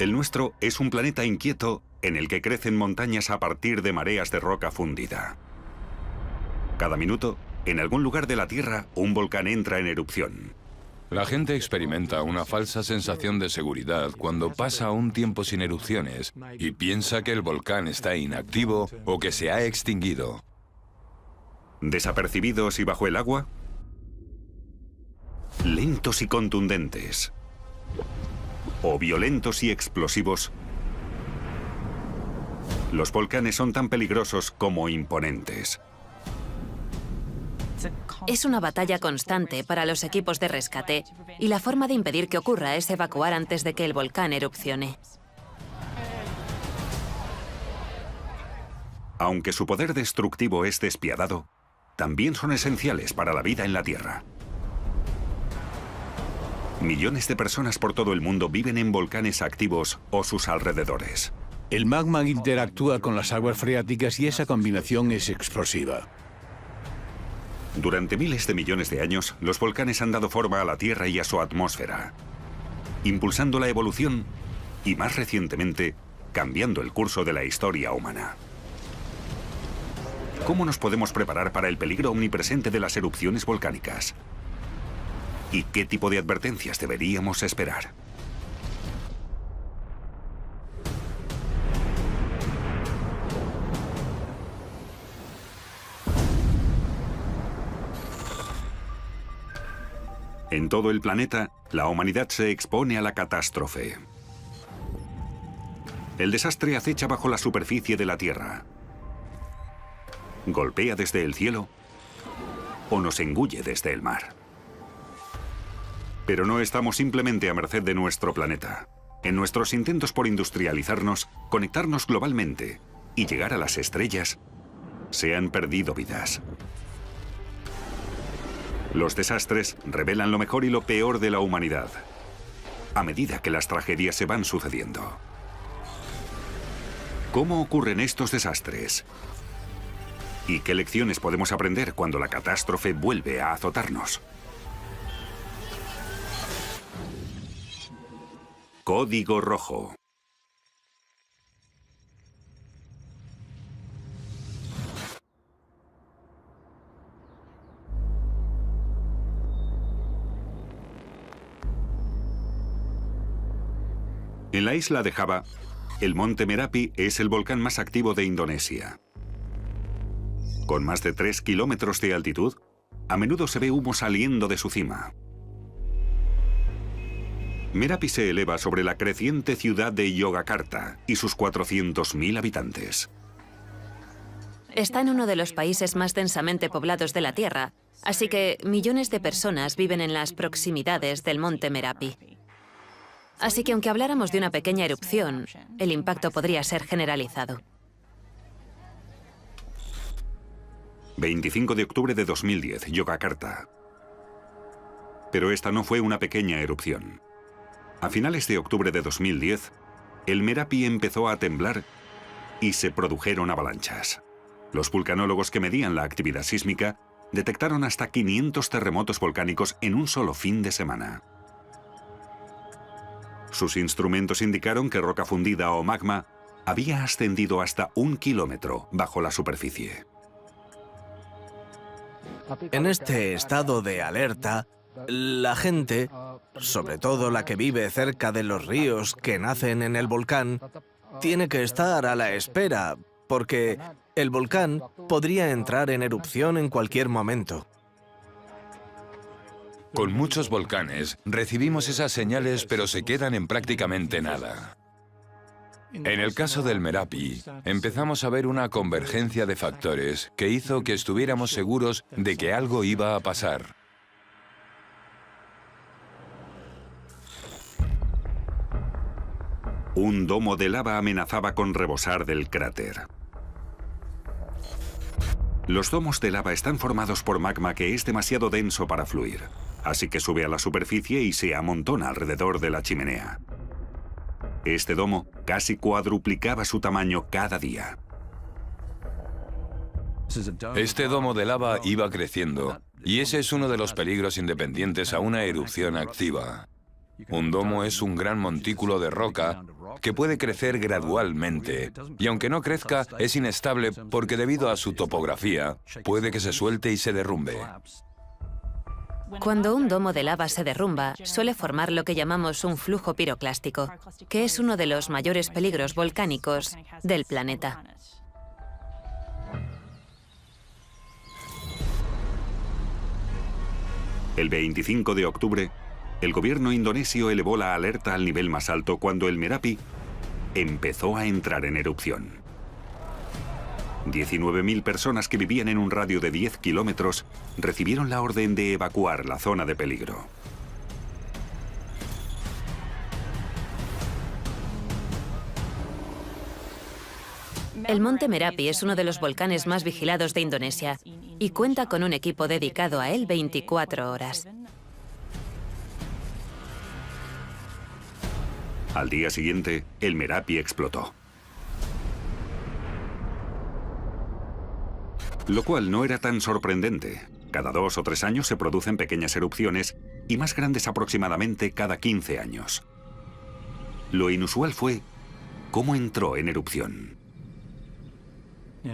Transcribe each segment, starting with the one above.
El nuestro es un planeta inquieto en el que crecen montañas a partir de mareas de roca fundida. Cada minuto, en algún lugar de la Tierra, un volcán entra en erupción. La gente experimenta una falsa sensación de seguridad cuando pasa un tiempo sin erupciones y piensa que el volcán está inactivo o que se ha extinguido. Desapercibidos y bajo el agua, lentos y contundentes, o violentos y explosivos, los volcanes son tan peligrosos como imponentes. Es una batalla constante para los equipos de rescate y la forma de impedir que ocurra es evacuar antes de que el volcán erupcione. Aunque su poder destructivo es despiadado, también son esenciales para la vida en la Tierra. Millones de personas por todo el mundo viven en volcanes activos o sus alrededores. El magma interactúa con las aguas freáticas y esa combinación es explosiva. Durante miles de millones de años, los volcanes han dado forma a la Tierra y a su atmósfera, impulsando la evolución y, más recientemente, cambiando el curso de la historia humana. ¿Cómo nos podemos preparar para el peligro omnipresente de las erupciones volcánicas? ¿Y qué tipo de advertencias deberíamos esperar? En todo el planeta, la humanidad se expone a la catástrofe. El desastre acecha bajo la superficie de la Tierra. Golpea desde el cielo o nos engulle desde el mar. Pero no estamos simplemente a merced de nuestro planeta. En nuestros intentos por industrializarnos, conectarnos globalmente y llegar a las estrellas, se han perdido vidas. Los desastres revelan lo mejor y lo peor de la humanidad, a medida que las tragedias se van sucediendo. ¿Cómo ocurren estos desastres? ¿Y qué lecciones podemos aprender cuando la catástrofe vuelve a azotarnos? Código Rojo. En la isla de Java, el monte Merapi es el volcán más activo de Indonesia. Con más de 3 kilómetros de altitud, a menudo se ve humo saliendo de su cima. Merapi se eleva sobre la creciente ciudad de Yogyakarta y sus 400.000 habitantes. Está en uno de los países más densamente poblados de la Tierra, así que millones de personas viven en las proximidades del monte Merapi. Así que aunque habláramos de una pequeña erupción, el impacto podría ser generalizado. 25 de octubre de 2010, Yogyakarta. Pero esta no fue una pequeña erupción. A finales de octubre de 2010, el Merapi empezó a temblar y se produjeron avalanchas. Los vulcanólogos que medían la actividad sísmica detectaron hasta 500 terremotos volcánicos en un solo fin de semana. Sus instrumentos indicaron que roca fundida o magma había ascendido hasta 1 kilómetro bajo la superficie. En este estado de alerta, la gente, sobre todo la que vive cerca de los ríos que nacen en el volcán, tiene que estar a la espera, porque el volcán podría entrar en erupción en cualquier momento. Con muchos volcanes recibimos esas señales, pero se quedan en prácticamente nada. En el caso del Merapi, empezamos a ver una convergencia de factores que hizo que estuviéramos seguros de que algo iba a pasar. Un domo de lava amenazaba con rebosar del cráter. Los domos de lava están formados por magma que es demasiado denso para fluir, así que sube a la superficie y se amontona alrededor de la chimenea. Este domo casi cuadruplicaba su tamaño cada día. Este domo de lava iba creciendo, y ese es uno de los peligros independientes a una erupción activa. Un domo es un gran montículo de roca que puede crecer gradualmente. Y aunque no crezca, es inestable porque debido a su topografía, puede que se suelte y se derrumbe. Cuando un domo de lava se derrumba, suele formar lo que llamamos un flujo piroclástico, que es uno de los mayores peligros volcánicos del planeta. El 25 de octubre, el gobierno indonesio elevó la alerta al nivel más alto cuando el Merapi empezó a entrar en erupción. 19.000 personas que vivían en un radio de 10 kilómetros recibieron la orden de evacuar la zona de peligro. El monte Merapi es uno de los volcanes más vigilados de Indonesia y cuenta con un equipo dedicado a él 24 horas. Al día siguiente, el Merapi explotó. Lo cual no era tan sorprendente. Cada 2 o 3 años se producen pequeñas erupciones y más grandes aproximadamente cada 15 años. Lo inusual fue cómo entró en erupción.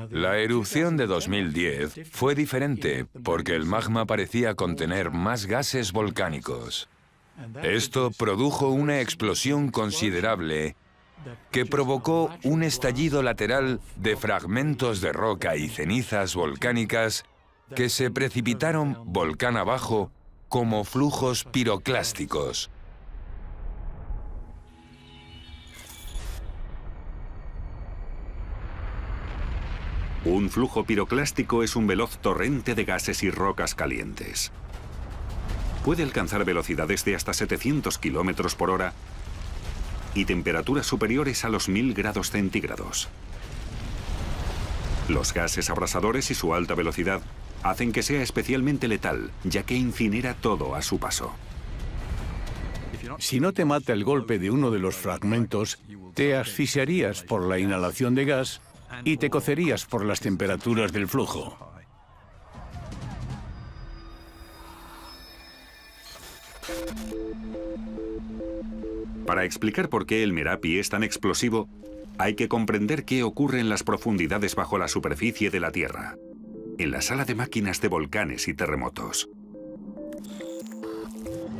La erupción de 2010 fue diferente porque el magma parecía contener más gases volcánicos. Esto produjo una explosión considerable que provocó un estallido lateral de fragmentos de roca y cenizas volcánicas que se precipitaron volcán abajo como flujos piroclásticos. Un flujo piroclástico es un veloz torrente de gases y rocas calientes. Puede alcanzar velocidades de hasta 700 kilómetros por hora y temperaturas superiores a los 1000 grados centígrados. Los gases abrasadores y su alta velocidad hacen que sea especialmente letal, ya que incinera todo a su paso. Si no te mata el golpe de uno de los fragmentos, te asfixiarías por la inhalación de gas y te cocerías por las temperaturas del flujo. Para explicar por qué el Merapi es tan explosivo, hay que comprender qué ocurre en las profundidades bajo la superficie de la Tierra, en la sala de máquinas de volcanes y terremotos.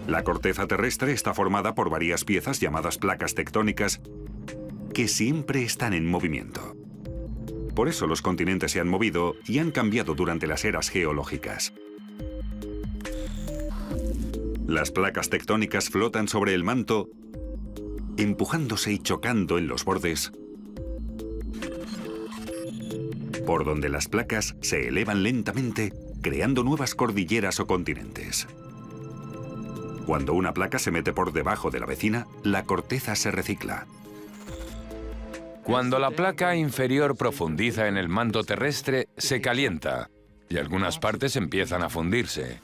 La corteza terrestre está formada por varias piezas llamadas placas tectónicas que siempre están en movimiento. Por eso los continentes se han movido y han cambiado durante las eras geológicas. Las placas tectónicas flotan sobre el manto, empujándose y chocando en los bordes, por donde las placas se elevan lentamente, creando nuevas cordilleras o continentes. Cuando una placa se mete por debajo de la vecina, la corteza se recicla. Cuando la placa inferior profundiza en el manto terrestre, se calienta y algunas partes empiezan a fundirse.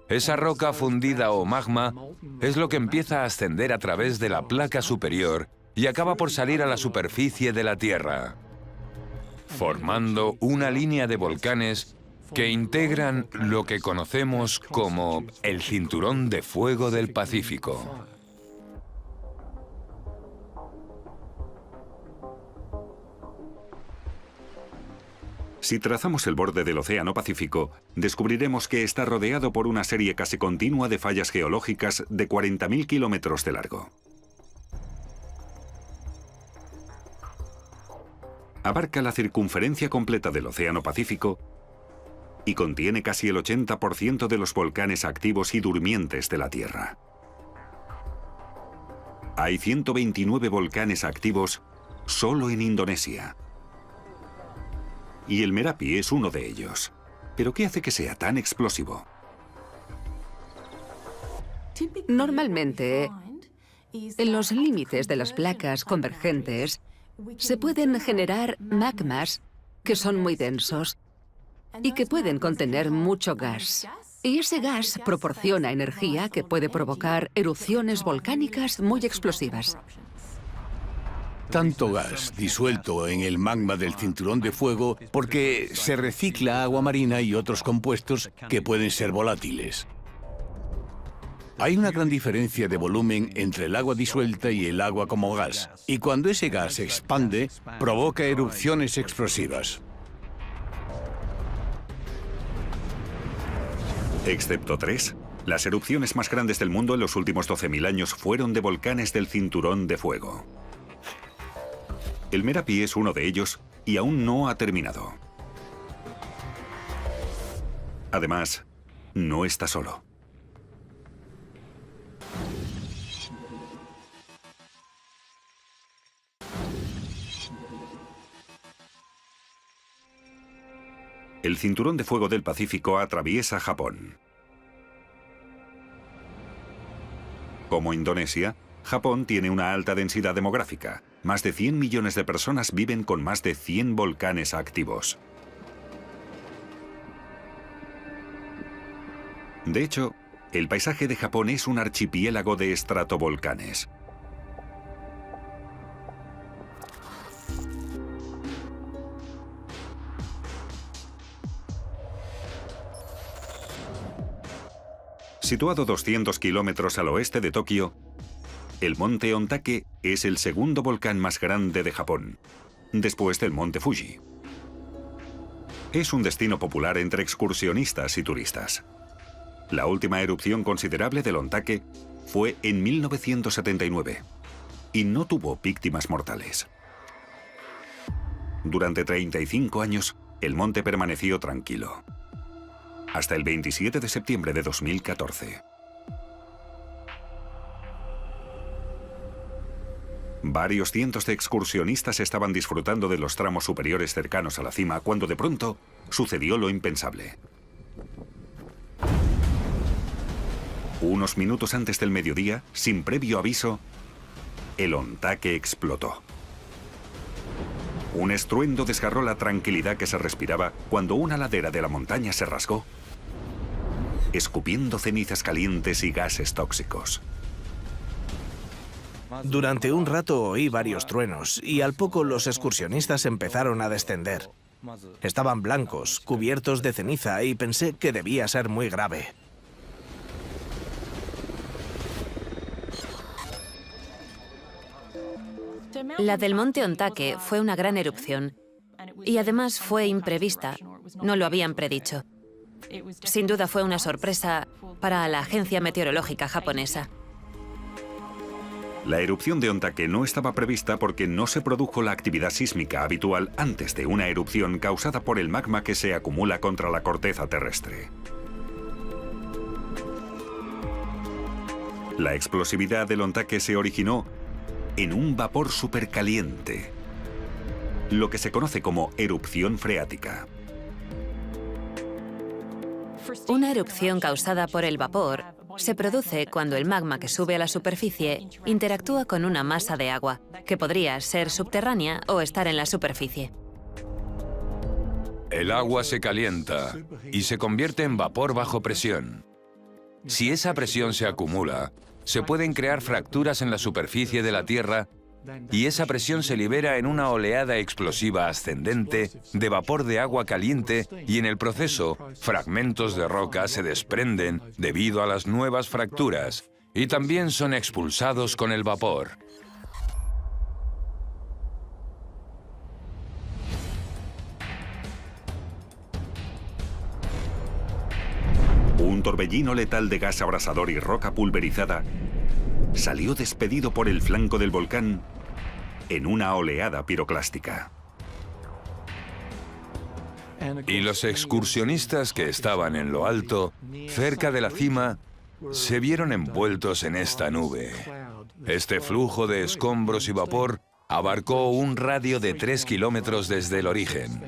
Esa roca fundida o magma es lo que empieza a ascender a través de la placa superior y acaba por salir a la superficie de la Tierra, formando una línea de volcanes que integran lo que conocemos como el Cinturón de Fuego del Pacífico. Si trazamos el borde del Océano Pacífico, descubriremos que está rodeado por una serie casi continua de fallas geológicas de 40.000 kilómetros de largo. Abarca la circunferencia completa del Océano Pacífico y contiene casi el 80% de los volcanes activos y durmientes de la Tierra. Hay 129 volcanes activos solo en Indonesia. Y el Merapi es uno de ellos. ¿Pero qué hace que sea tan explosivo? Normalmente, en los límites de las placas convergentes, se pueden generar magmas que son muy densos y que pueden contener mucho gas. Y ese gas proporciona energía que puede provocar erupciones volcánicas muy explosivas. Tanto gas disuelto en el magma del cinturón de fuego porque se recicla agua marina y otros compuestos que pueden ser volátiles. Hay una gran diferencia de volumen entre el agua disuelta y el agua como gas, y cuando ese gas se expande, provoca erupciones explosivas. Excepto 3, las erupciones más grandes del mundo en los últimos 12.000 años fueron de volcanes del cinturón de fuego. El Merapi es uno de ellos y aún no ha terminado. Además, no está solo. El cinturón de fuego del Pacífico atraviesa Japón. Como Indonesia, Japón tiene una alta densidad demográfica. Más de 100 millones de personas viven con más de 100 volcanes activos. De hecho, el paisaje de Japón es un archipiélago de estratovolcanes. Situado 200 kilómetros al oeste de Tokio, el monte Ontake es el segundo volcán más grande de Japón, después del monte Fuji. Es un destino popular entre excursionistas y turistas. La última erupción considerable del Ontake fue en 1979 y no tuvo víctimas mortales. Durante 35 años, el monte permaneció tranquilo. Hasta el 27 de septiembre de 2014. Varios cientos de excursionistas estaban disfrutando de los tramos superiores cercanos a la cima cuando de pronto sucedió lo impensable. Unos minutos antes del mediodía, sin previo aviso, el Ontake explotó. Un estruendo desgarró la tranquilidad que se respiraba cuando una ladera de la montaña se rasgó, escupiendo cenizas calientes y gases tóxicos. Durante un rato oí varios truenos y al poco los excursionistas empezaron a descender. Estaban blancos, cubiertos de ceniza y pensé que debía ser muy grave. La del monte Ontake fue una gran erupción y además fue imprevista. No lo habían predicho. Sin duda fue una sorpresa para la agencia meteorológica japonesa. La erupción de Ontake no estaba prevista porque no se produjo la actividad sísmica habitual antes de una erupción causada por el magma que se acumula contra la corteza terrestre. La explosividad del Ontake se originó en un vapor supercaliente, lo que se conoce como erupción freática. Una erupción causada por el vapor se produce cuando el magma que sube a la superficie interactúa con una masa de agua, que podría ser subterránea o estar en la superficie. El agua se calienta y se convierte en vapor bajo presión. Si esa presión se acumula, se pueden crear fracturas en la superficie de la Tierra y esa presión se libera en una oleada explosiva ascendente de vapor de agua caliente y en el proceso, fragmentos de roca se desprenden debido a las nuevas fracturas y también son expulsados con el vapor. Un torbellino letal de gas abrasador y roca pulverizada salió despedido por el flanco del volcán en una oleada piroclástica. Y los excursionistas que estaban en lo alto, cerca de la cima, se vieron envueltos en esta nube. Este flujo de escombros y vapor abarcó un radio de 3 kilómetros desde el origen.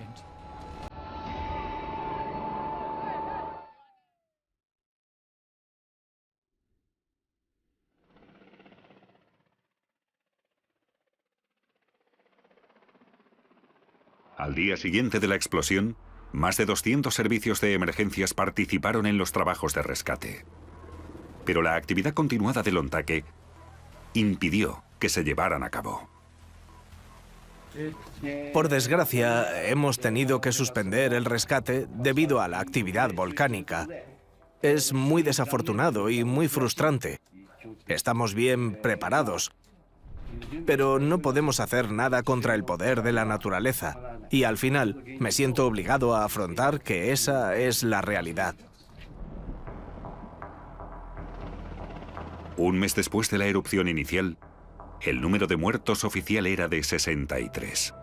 Al día siguiente de la explosión, más de 200 servicios de emergencias participaron en los trabajos de rescate. Pero la actividad continuada del Ontake impidió que se llevaran a cabo. Por desgracia, hemos tenido que suspender el rescate debido a la actividad volcánica. Es muy desafortunado y muy frustrante. Estamos bien preparados, pero no podemos hacer nada contra el poder de la naturaleza. Y al final me siento obligado a afrontar que esa es la realidad. Un mes después de la erupción inicial, el número de muertos oficial era de 63.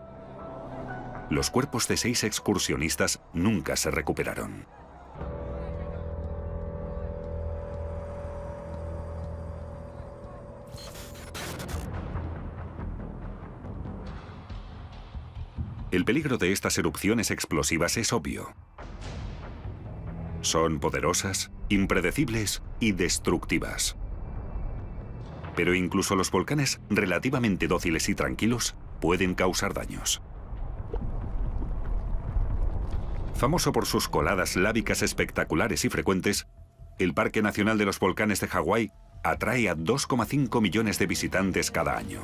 Los cuerpos de 6 excursionistas nunca se recuperaron. El peligro de estas erupciones explosivas es obvio. Son poderosas, impredecibles y destructivas. Pero incluso los volcanes relativamente dóciles y tranquilos pueden causar daños. Famoso por sus coladas lávicas espectaculares y frecuentes, el Parque Nacional de los Volcanes de Hawái atrae a 2,5 millones de visitantes cada año.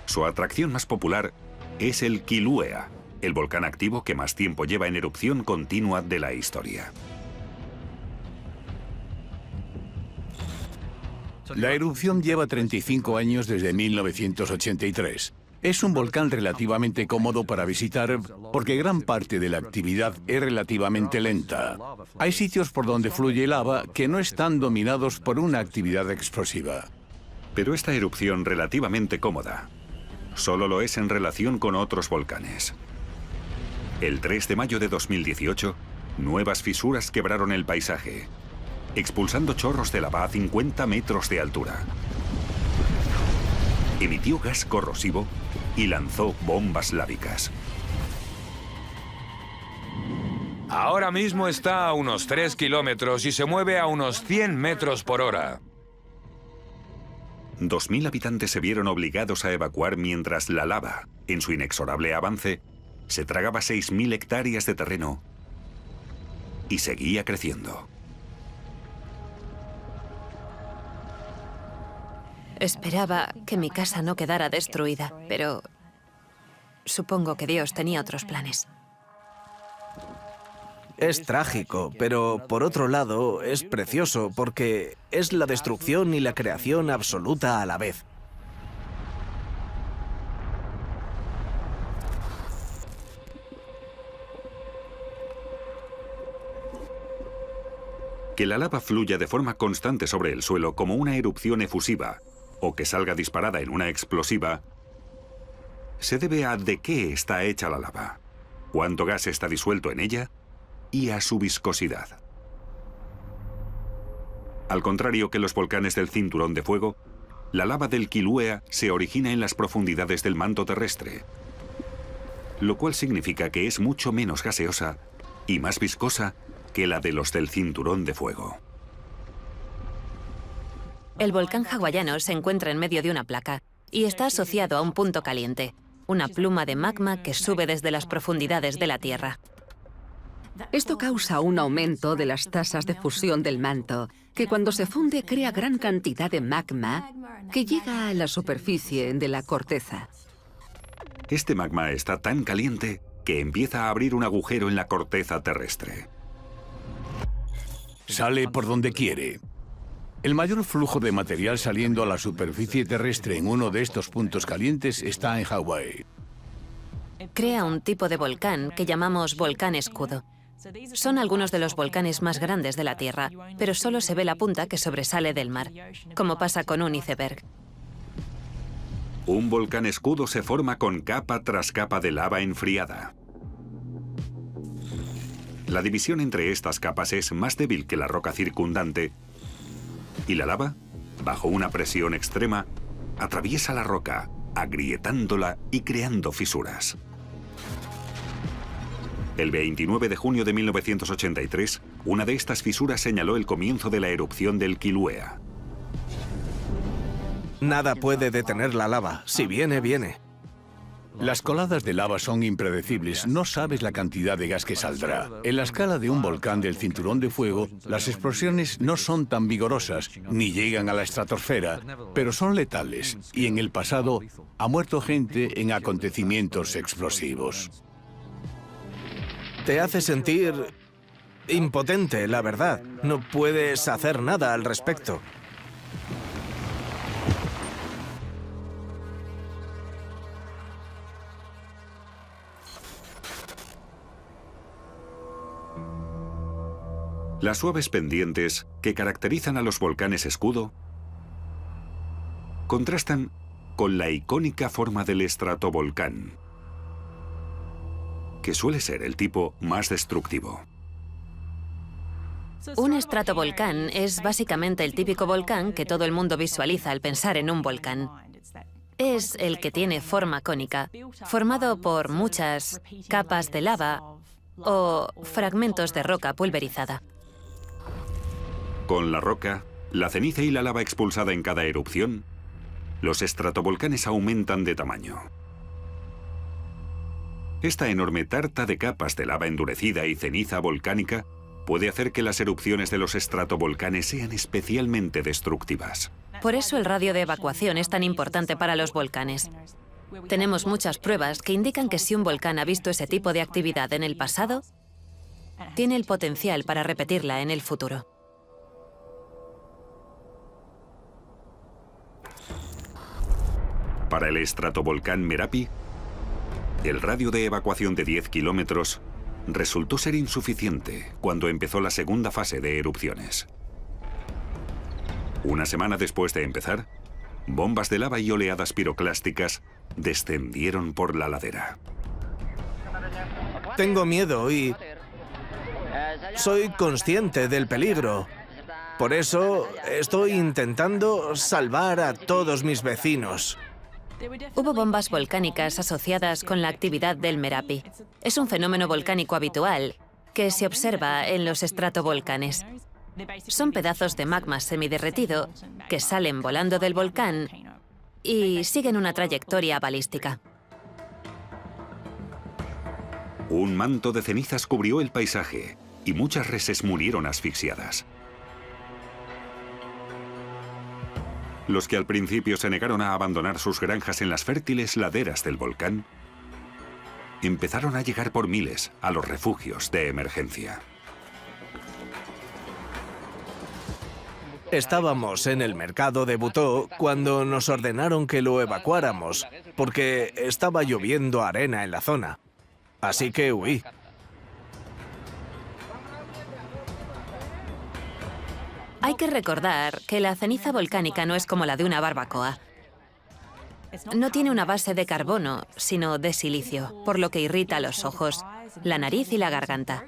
Su atracción más popular es el Kilauea, el volcán activo que más tiempo lleva en erupción continua de la historia. La erupción lleva 35 años desde 1983. Es un volcán relativamente cómodo para visitar porque gran parte de la actividad es relativamente lenta. Hay sitios por donde fluye lava que no están dominados por una actividad explosiva. Pero esta erupción relativamente cómoda solo lo es en relación con otros volcanes. El 3 de mayo de 2018, nuevas fisuras quebraron el paisaje, expulsando chorros de lava a 50 metros de altura. Emitió gas corrosivo y lanzó bombas lávicas. Ahora mismo está a unos 3 kilómetros y se mueve a unos 100 metros por hora. 2.000 habitantes se vieron obligados a evacuar mientras la lava, en su inexorable avance, se tragaba 6.000 hectáreas de terreno y seguía creciendo. Esperaba que mi casa no quedara destruida, pero supongo que Dios tenía otros planes. Es trágico, pero por otro lado es precioso porque es la destrucción y la creación absoluta a la vez. Que la lava fluya de forma constante sobre el suelo como una erupción efusiva o que salga disparada en una explosiva se debe a de qué está hecha la lava, cuánto gas está disuelto en ella y a su viscosidad. Al contrario que los volcanes del Cinturón de Fuego, la lava del Kilauea se origina en las profundidades del manto terrestre, lo cual significa que es mucho menos gaseosa y más viscosa que la de los del Cinturón de Fuego. El volcán hawaiano se encuentra en medio de una placa y está asociado a un punto caliente, una pluma de magma que sube desde las profundidades de la Tierra. Esto causa un aumento de las tasas de fusión del manto, que cuando se funde crea gran cantidad de magma que llega a la superficie de la corteza. Este magma está tan caliente que empieza a abrir un agujero en la corteza terrestre. Sale por donde quiere. El mayor flujo de material saliendo a la superficie terrestre en uno de estos puntos calientes está en Hawái. Crea un tipo de volcán que llamamos volcán escudo. Son algunos de los volcanes más grandes de la Tierra, pero solo se ve la punta que sobresale del mar, como pasa con un iceberg. Un volcán escudo se forma con capa tras capa de lava enfriada. La división entre estas capas es más débil que la roca circundante y la lava, bajo una presión extrema, atraviesa la roca, agrietándola y creando fisuras. El 29 de junio de 1983, una de estas fisuras señaló el comienzo de la erupción del Kilauea. Nada puede detener la lava. Si viene, viene. Las coladas de lava son impredecibles, no sabes la cantidad de gas que saldrá. En la escala de un volcán del Cinturón de Fuego, las explosiones no son tan vigorosas, ni llegan a la estratosfera, pero son letales, y en el pasado ha muerto gente en acontecimientos explosivos. Te hace sentir impotente, la verdad. No puedes hacer nada al respecto. Las suaves pendientes que caracterizan a los volcanes escudo contrastan con la icónica forma del estratovolcán, que suele ser el tipo más destructivo. Un estratovolcán es básicamente el típico volcán que todo el mundo visualiza al pensar en un volcán. Es el que tiene forma cónica, formado por muchas capas de lava o fragmentos de roca pulverizada. Con la roca, la ceniza y la lava expulsada en cada erupción, los estratovolcanes aumentan de tamaño. Esta enorme tarta de capas de lava endurecida y ceniza volcánica puede hacer que las erupciones de los estratovolcanes sean especialmente destructivas. Por eso el radio de evacuación es tan importante para los volcanes. Tenemos muchas pruebas que indican que si un volcán ha visto ese tipo de actividad en el pasado, tiene el potencial para repetirla en el futuro. Para el estratovolcán Merapi, el radio de evacuación de 10 kilómetros resultó ser insuficiente cuando empezó la segunda fase de erupciones. Una semana después de empezar, bombas de lava y oleadas piroclásticas descendieron por la ladera. Tengo miedo y soy consciente del peligro. Por eso estoy intentando salvar a todos mis vecinos. Hubo bombas volcánicas asociadas con la actividad del Merapi. Es un fenómeno volcánico habitual que se observa en los estratovolcanes. Son pedazos de magma semiderretido que salen volando del volcán y siguen una trayectoria balística. Un manto de cenizas cubrió el paisaje y muchas reses murieron asfixiadas. Los que al principio se negaron a abandonar sus granjas en las fértiles laderas del volcán, empezaron a llegar por miles a los refugios de emergencia. Estábamos en el mercado de Butó cuando nos ordenaron que lo evacuáramos, porque estaba lloviendo arena en la zona. Así que huí. Hay que recordar que la ceniza volcánica no es como la de una barbacoa. No tiene una base de carbono, sino de silicio, por lo que irrita los ojos, la nariz y la garganta.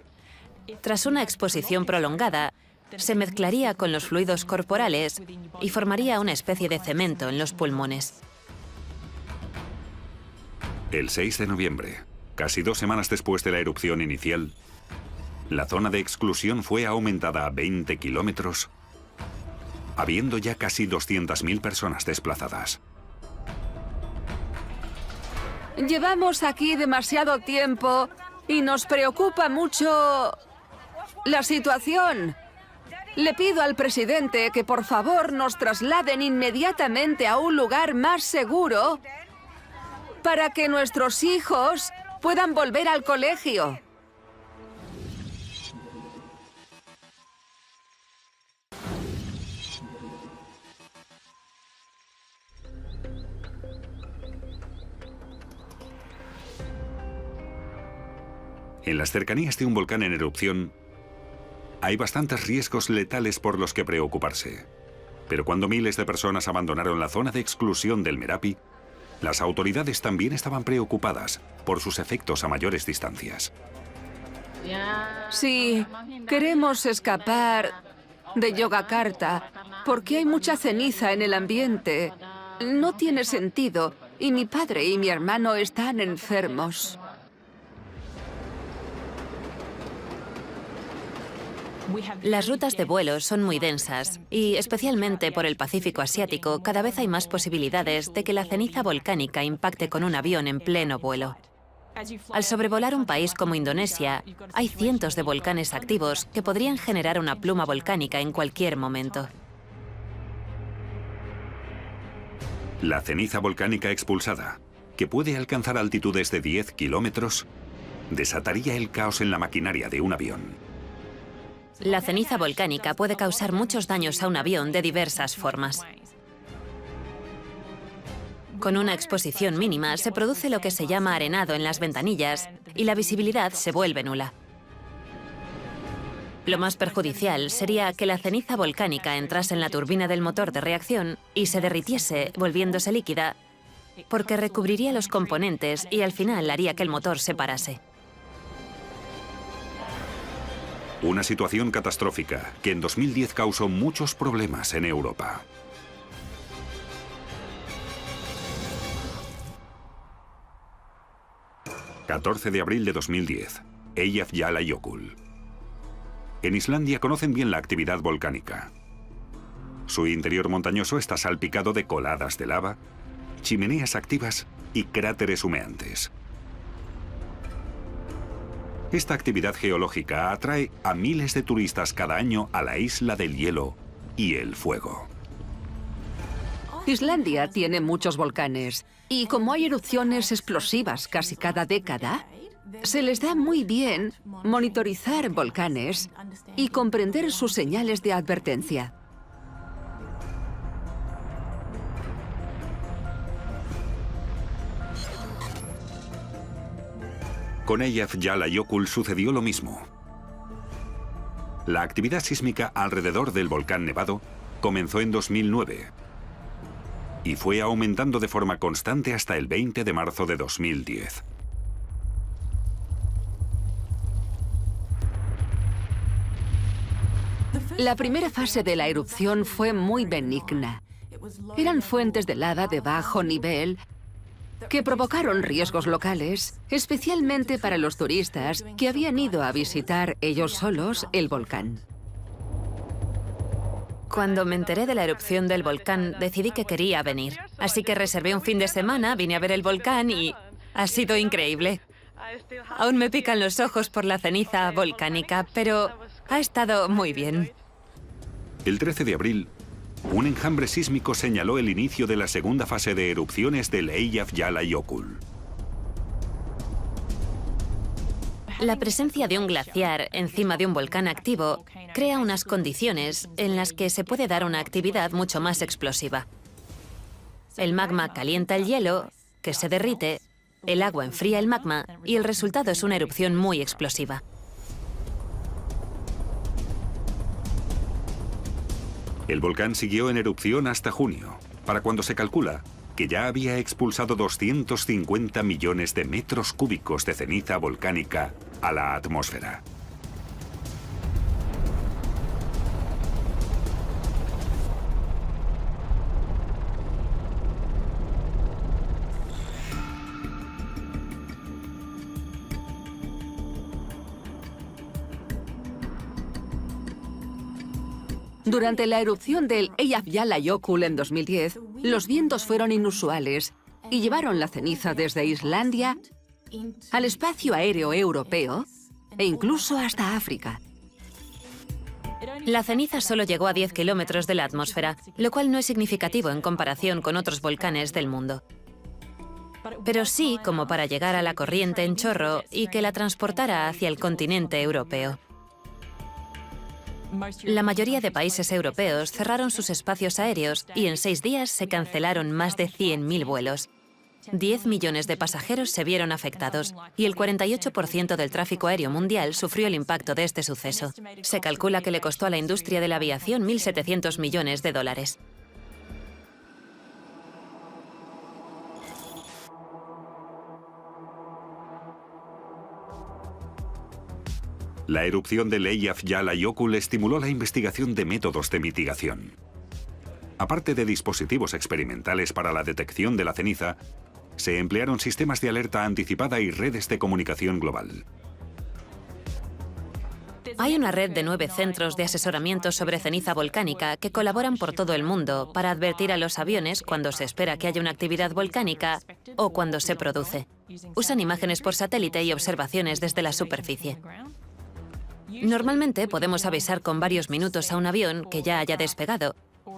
Tras una exposición prolongada, se mezclaría con los fluidos corporales y formaría una especie de cemento en los pulmones. El 6 de noviembre, casi 2 semanas después de la erupción inicial, la zona de exclusión fue aumentada a 20 kilómetros, habiendo ya casi 200.000 personas desplazadas. Llevamos aquí demasiado tiempo y nos preocupa mucho la situación. Le pido al presidente que por favor nos trasladen inmediatamente a un lugar más seguro para que nuestros hijos puedan volver al colegio. En las cercanías de un volcán en erupción, hay bastantes riesgos letales por los que preocuparse. Pero cuando miles de personas abandonaron la zona de exclusión del Merapi, las autoridades también estaban preocupadas por sus efectos a mayores distancias. Sí, queremos escapar de Yogyakarta porque hay mucha ceniza en el ambiente. No tiene sentido y mi padre y mi hermano están enfermos. Las rutas de vuelo son muy densas y, especialmente por el Pacífico Asiático, cada vez hay más posibilidades de que la ceniza volcánica impacte con un avión en pleno vuelo. Al sobrevolar un país como Indonesia, hay cientos de volcanes activos que podrían generar una pluma volcánica en cualquier momento. La ceniza volcánica expulsada, que puede alcanzar altitudes de 10 kilómetros, desataría el caos en la maquinaria de un avión. La ceniza volcánica puede causar muchos daños a un avión de diversas formas. Con una exposición mínima se produce lo que se llama arenado en las ventanillas y la visibilidad se vuelve nula. Lo más perjudicial sería que la ceniza volcánica entrase en la turbina del motor de reacción y se derritiese, volviéndose líquida, porque recubriría los componentes y al final haría que el motor se parase. Una situación catastrófica que en 2010 causó muchos problemas en Europa. ...14 de abril de 2010... Eyjafjallajökull. En Islandia conocen bien la actividad volcánica. Su interior montañoso está salpicado de coladas de lava, chimeneas activas y cráteres humeantes. Esta actividad geológica atrae a miles de turistas cada año a la isla del hielo y el fuego. Islandia tiene muchos volcanes y como hay erupciones explosivas casi cada década, se les da muy bien monitorizar volcanes y comprender sus señales de advertencia. Con Eyjafjallajökull sucedió lo mismo. La actividad sísmica alrededor del volcán nevado comenzó en 2009 y fue aumentando de forma constante hasta el 20 de marzo de 2010. La primera fase de la erupción fue muy benigna. Eran fuentes de lava de bajo nivel que provocaron riesgos locales, especialmente para los turistas que habían ido a visitar ellos solos el volcán. Cuando me enteré de la erupción del volcán, decidí que quería venir. Así que reservé un fin de semana, vine a ver el volcán y ha sido increíble. Aún me pican los ojos por la ceniza volcánica, pero ha estado muy bien. El 13 de abril, un enjambre sísmico señaló el inicio de la segunda fase de erupciones del Eyjafjallajökull. La presencia de un glaciar encima de un volcán activo crea unas condiciones en las que se puede dar una actividad mucho más explosiva. El magma calienta el hielo, que se derrite, el agua enfría el magma y el resultado es una erupción muy explosiva. El volcán siguió en erupción hasta junio, para cuando se calcula que ya había expulsado 250 millones de metros cúbicos de ceniza volcánica a la atmósfera. Durante la erupción del Eyjafjallajökull en 2010, los vientos fueron inusuales y llevaron la ceniza desde Islandia al espacio aéreo europeo e incluso hasta África. La ceniza solo llegó a 10 kilómetros de la atmósfera, lo cual no es significativo en comparación con otros volcanes del mundo. Pero sí como para llegar a la corriente en chorro y que la transportara hacia el continente europeo. La mayoría de países europeos cerraron sus espacios aéreos y en 6 días se cancelaron más de 100.000 vuelos. 10 millones de pasajeros se vieron afectados y el 48% del tráfico aéreo mundial sufrió el impacto de este suceso. Se calcula que le costó a la industria de la aviación 1.700 millones de dólares. La erupción del Eyjafjallajökull estimuló la investigación de métodos de mitigación. Aparte de dispositivos experimentales para la detección de la ceniza, se emplearon sistemas de alerta anticipada y redes de comunicación global. Hay una red de 9 centros de asesoramiento sobre ceniza volcánica que colaboran por todo el mundo para advertir a los aviones cuando se espera que haya una actividad volcánica o cuando se produce. Usan imágenes por satélite y observaciones desde la superficie. Normalmente podemos avisar con varios minutos a un avión que ya haya despegado,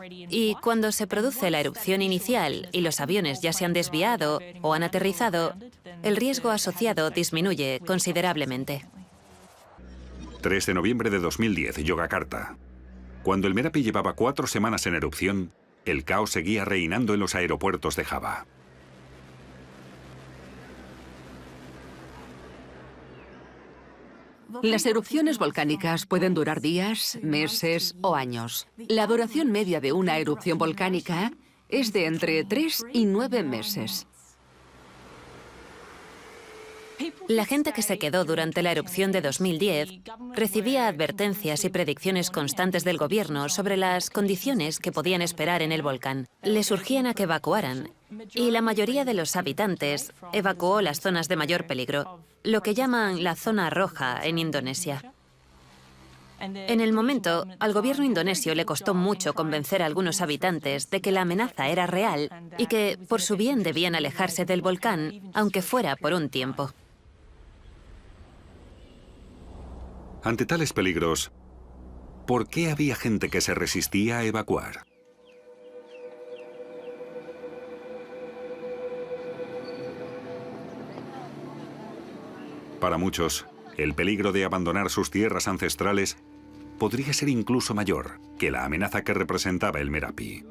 Y cuando se produce la erupción inicial y los aviones ya se han desviado o han aterrizado, el riesgo asociado disminuye considerablemente. 3 de noviembre de 2010, Yogyakarta. Cuando el Merapi llevaba 4 semanas en erupción, el caos seguía reinando en los aeropuertos de Java. Las erupciones volcánicas pueden durar días, meses o años. La duración media de una erupción volcánica es de entre 3 y 9 meses. La gente que se quedó durante la erupción de 2010 recibía advertencias y predicciones constantes del gobierno sobre las condiciones que podían esperar en el volcán. Les urgían a que evacuaran, y la mayoría de los habitantes evacuó las zonas de mayor peligro, lo que llaman la zona roja en Indonesia. En el momento, al gobierno indonesio le costó mucho convencer a algunos habitantes de que la amenaza era real y que, por su bien, debían alejarse del volcán, aunque fuera por un tiempo. Ante tales peligros, ¿por qué había gente que se resistía a evacuar? Para muchos, el peligro de abandonar sus tierras ancestrales podría ser incluso mayor que la amenaza que representaba el Merapi.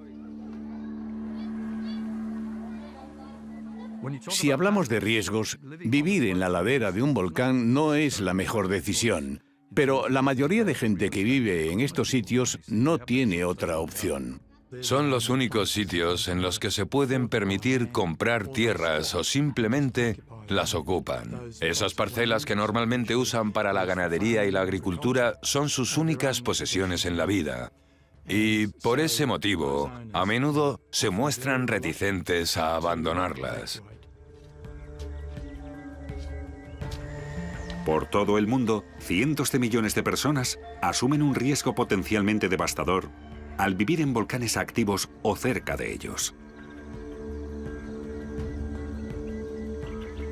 Si hablamos de riesgos, vivir en la ladera de un volcán no es la mejor decisión. Pero la mayoría de gente que vive en estos sitios no tiene otra opción. Son los únicos sitios en los que se pueden permitir comprar tierras o simplemente las ocupan. Esas parcelas que normalmente usan para la ganadería y la agricultura son sus únicas posesiones en la vida. Y por ese motivo, a menudo se muestran reticentes a abandonarlas. Por todo el mundo, cientos de millones de personas asumen un riesgo potencialmente devastador al vivir en volcanes activos o cerca de ellos.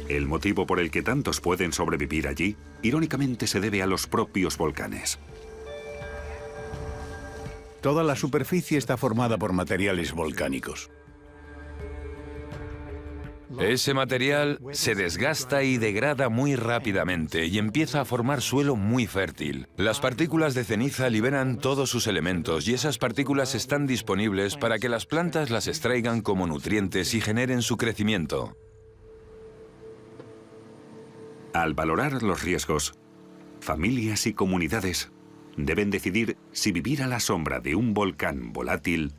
El motivo por el que tantos pueden sobrevivir allí, irónicamente, se debe a los propios volcanes. Toda la superficie está formada por materiales volcánicos. Ese material se desgasta y degrada muy rápidamente y empieza a formar suelo muy fértil. Las partículas de ceniza liberan todos sus elementos y esas partículas están disponibles para que las plantas las extraigan como nutrientes y generen su crecimiento. Al valorar los riesgos, familias y comunidades deben decidir si vivir a la sombra de un volcán volátil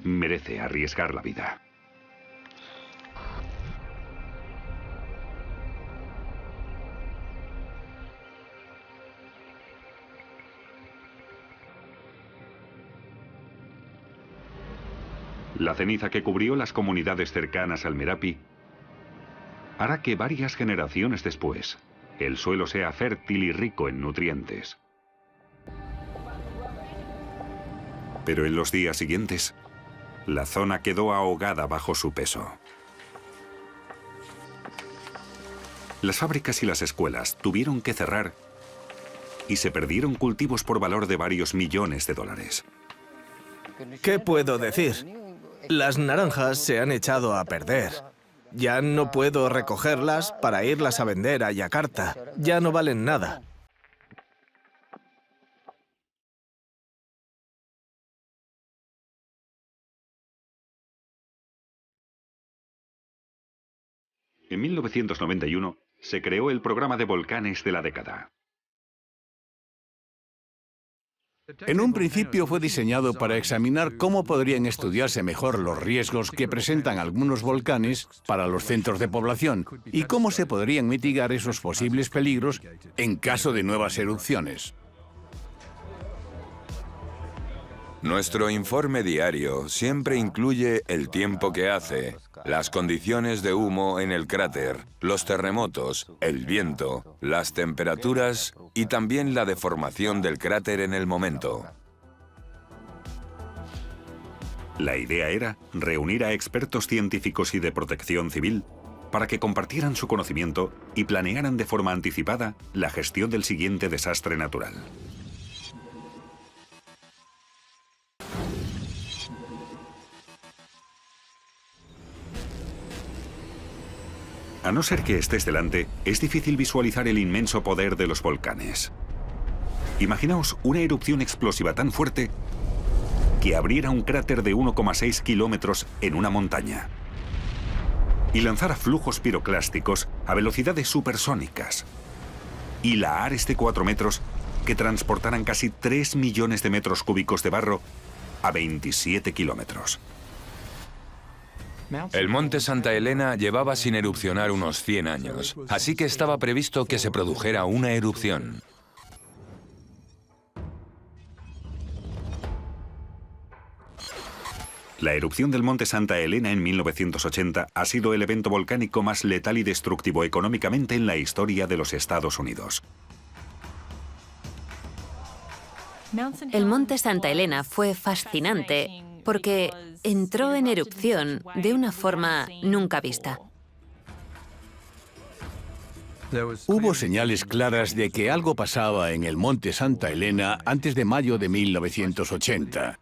merece arriesgar la vida. La ceniza que cubrió las comunidades cercanas al Merapi hará que varias generaciones después el suelo sea fértil y rico en nutrientes. Pero en los días siguientes, la zona quedó ahogada bajo su peso. Las fábricas y las escuelas tuvieron que cerrar y se perdieron cultivos por valor de varios millones de dólares. ¿Qué puedo decir? Las naranjas se han echado a perder. Ya no puedo recogerlas para irlas a vender a Yakarta. Ya no valen nada. En 1991 se creó el programa de volcanes de la década. En un principio fue diseñado para examinar cómo podrían estudiarse mejor los riesgos que presentan algunos volcanes para los centros de población y cómo se podrían mitigar esos posibles peligros en caso de nuevas erupciones. Nuestro informe diario siempre incluye el tiempo que hace, las condiciones de humo en el cráter, los terremotos, el viento, las temperaturas y también la deformación del cráter en el momento. La idea era reunir a expertos científicos y de protección civil para que compartieran su conocimiento y planearan de forma anticipada la gestión del siguiente desastre natural. A no ser que estés delante, es difícil visualizar el inmenso poder de los volcanes. Imaginaos una erupción explosiva tan fuerte que abriera un cráter de 1,6 kilómetros en una montaña y lanzara flujos piroclásticos a velocidades supersónicas y lahares de 4 metros que transportaran casi 3 millones de metros cúbicos de barro a 27 kilómetros. El monte Santa Elena llevaba sin erupcionar unos 100 años, así que estaba previsto que se produjera una erupción. La erupción del monte Santa Elena en 1980 ha sido el evento volcánico más letal y destructivo económicamente en la historia de los Estados Unidos. El monte Santa Elena fue fascinante porque entró en erupción de una forma nunca vista. Hubo señales claras de que algo pasaba en el monte Santa Elena antes de mayo de 1980.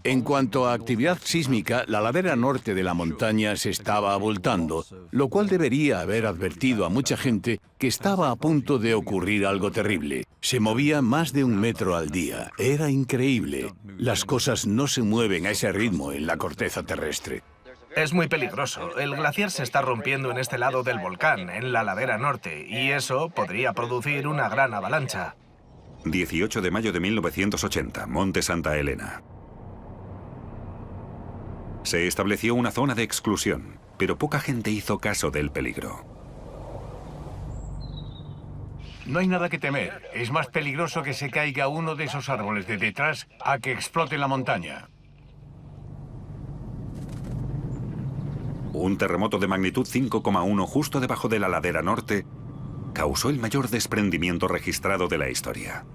En cuanto a actividad sísmica, la ladera norte de la montaña se estaba abultando, lo cual debería haber advertido a mucha gente que estaba a punto de ocurrir algo terrible. Se movía más de 1 metro al día. Era increíble. Las cosas no se mueven a ese ritmo en la corteza terrestre. Es muy peligroso. El glaciar se está rompiendo en este lado del volcán, en la ladera norte, y eso podría producir una gran avalancha. 18 de mayo de 1980, monte Santa Elena. Se estableció una zona de exclusión, pero poca gente hizo caso del peligro. No hay nada que temer. Es más peligroso que se caiga uno de esos árboles de detrás a que explote la montaña. Un terremoto de magnitud 5,1 justo debajo de la ladera norte causó el mayor desprendimiento registrado de la historia.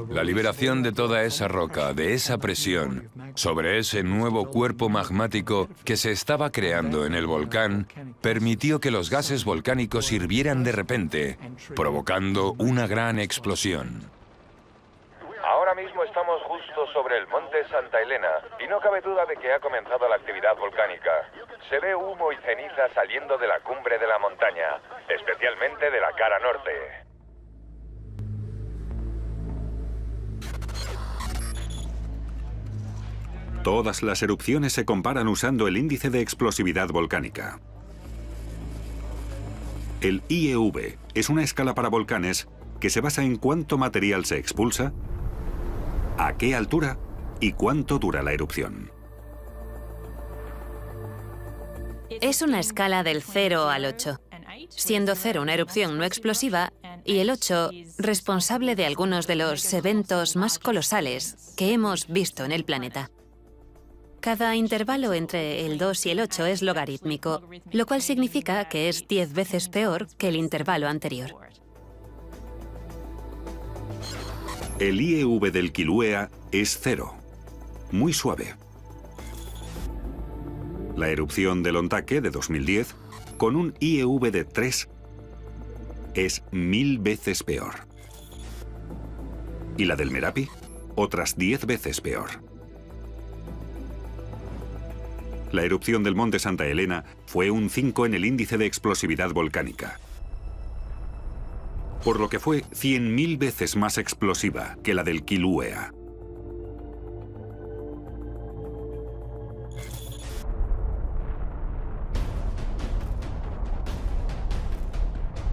La liberación de toda esa roca, de esa presión, sobre ese nuevo cuerpo magmático que se estaba creando en el volcán, permitió que los gases volcánicos hirvieran de repente, provocando una gran explosión. Ahora mismo estamos justo sobre el monte Santa Elena y no cabe duda de que ha comenzado la actividad volcánica. Se ve humo y ceniza saliendo de la cumbre de la montaña, especialmente de la cara norte. Todas las erupciones se comparan usando el índice de explosividad volcánica. El IEV es una escala para volcanes que se basa en cuánto material se expulsa, a qué altura y cuánto dura la erupción. Es una escala del 0 al 8, siendo 0 una erupción no explosiva y el 8 responsable de algunos de los eventos más colosales que hemos visto en el planeta. Cada intervalo entre el 2 y el 8 es logarítmico, lo cual significa que es 10 veces peor que el intervalo anterior. El IEV del Kilauea es 0, muy suave. La erupción del Ontake de 2010, con un IEV de 3, es 1000 veces peor. Y la del Merapi, otras 10 veces peor. La erupción del monte Santa Elena fue un 5 en el índice de explosividad volcánica, por lo que fue 100.000 veces más explosiva que la del Kilauea.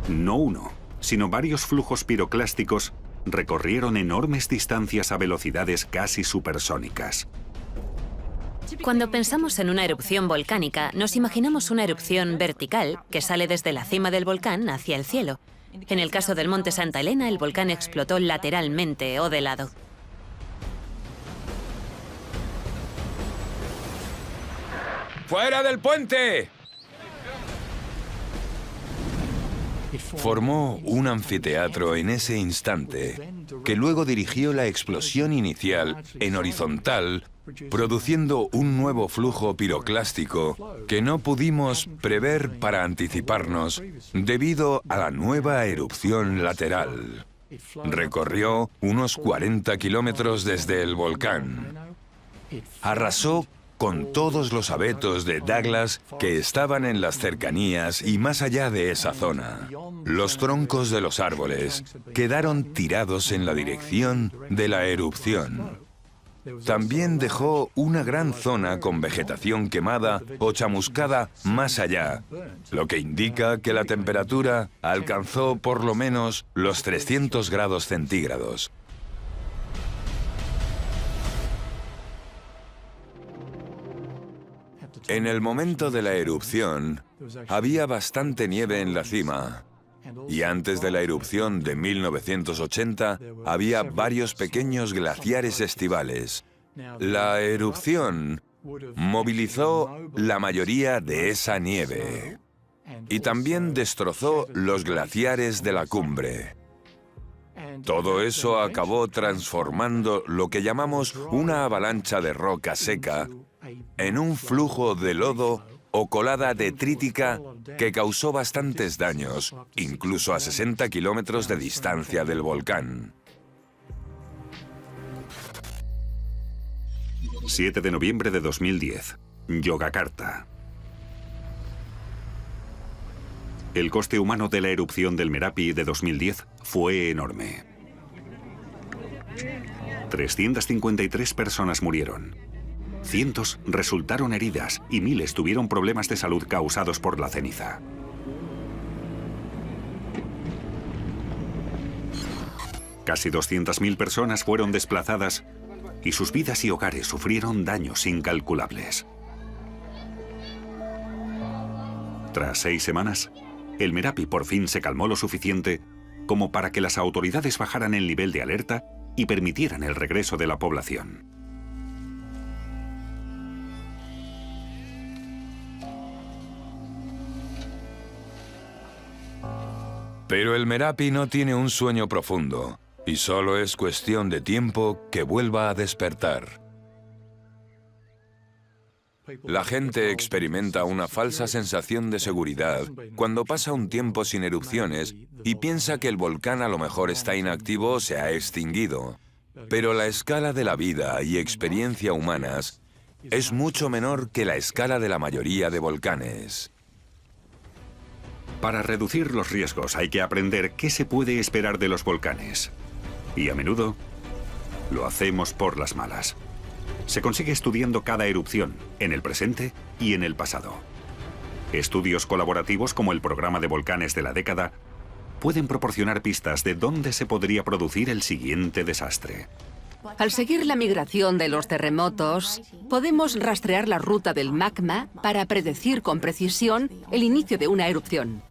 No uno, sino varios flujos piroclásticos recorrieron enormes distancias a velocidades casi supersónicas. Cuando pensamos en una erupción volcánica, nos imaginamos una erupción vertical que sale desde la cima del volcán hacia el cielo. En el caso del monte Santa Elena, el volcán explotó lateralmente o de lado. ¡Fuera del puente! Formó un anfiteatro en ese instante, que luego dirigió la explosión inicial en horizontal, produciendo un nuevo flujo piroclástico que no pudimos prever para anticiparnos debido a la nueva erupción lateral. Recorrió unos 40 kilómetros desde el volcán. Arrasó con todos los abetos de Douglas que estaban en las cercanías y más allá de esa zona. Los troncos de los árboles quedaron tirados en la dirección de la erupción. También dejó una gran zona con vegetación quemada o chamuscada más allá, lo que indica que la temperatura alcanzó por lo menos los 300 grados centígrados. En el momento de la erupción, había bastante nieve en la cima. Y antes de la erupción de 1980, había varios pequeños glaciares estivales. La erupción movilizó la mayoría de esa nieve y también destrozó los glaciares de la cumbre. Todo eso acabó transformando lo que llamamos una avalancha de roca seca en un flujo de lodo o colada detrítica que causó bastantes daños, incluso a 60 kilómetros de distancia del volcán. 7 de noviembre de 2010, Yogyakarta. El coste humano de la erupción del Merapi de 2010 fue enorme. 353 personas murieron. Cientos resultaron heridas y miles tuvieron problemas de salud causados por la ceniza. Casi 200.000 personas fueron desplazadas y sus vidas y hogares sufrieron daños incalculables. Tras 6 semanas, el Merapi por fin se calmó lo suficiente como para que las autoridades bajaran el nivel de alerta y permitieran el regreso de la población. Pero el Merapi no tiene un sueño profundo, y solo es cuestión de tiempo que vuelva a despertar. La gente experimenta una falsa sensación de seguridad cuando pasa un tiempo sin erupciones y piensa que el volcán a lo mejor está inactivo o se ha extinguido. Pero la escala de la vida y experiencia humanas es mucho menor que la escala de la mayoría de volcanes. Para reducir los riesgos hay que aprender qué se puede esperar de los volcanes. Y a menudo lo hacemos por las malas. Se consigue estudiando cada erupción, en el presente y en el pasado. Estudios colaborativos como el programa de volcanes de la década pueden proporcionar pistas de dónde se podría producir el siguiente desastre. Al seguir la migración de los terremotos, podemos rastrear la ruta del magma para predecir con precisión el inicio de una erupción.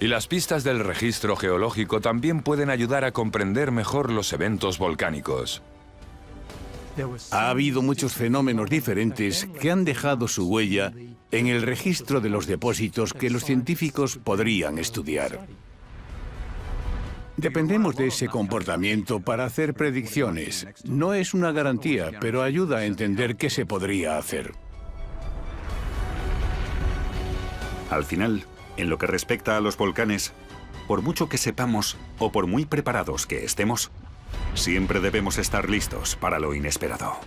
Y las pistas del registro geológico también pueden ayudar a comprender mejor los eventos volcánicos. Ha habido muchos fenómenos diferentes que han dejado su huella en el registro de los depósitos que los científicos podrían estudiar. Dependemos de ese comportamiento para hacer predicciones. No es una garantía, pero ayuda a entender qué se podría hacer. Al final, en lo que respecta a los volcanes, por mucho que sepamos o por muy preparados que estemos, siempre debemos estar listos para lo inesperado.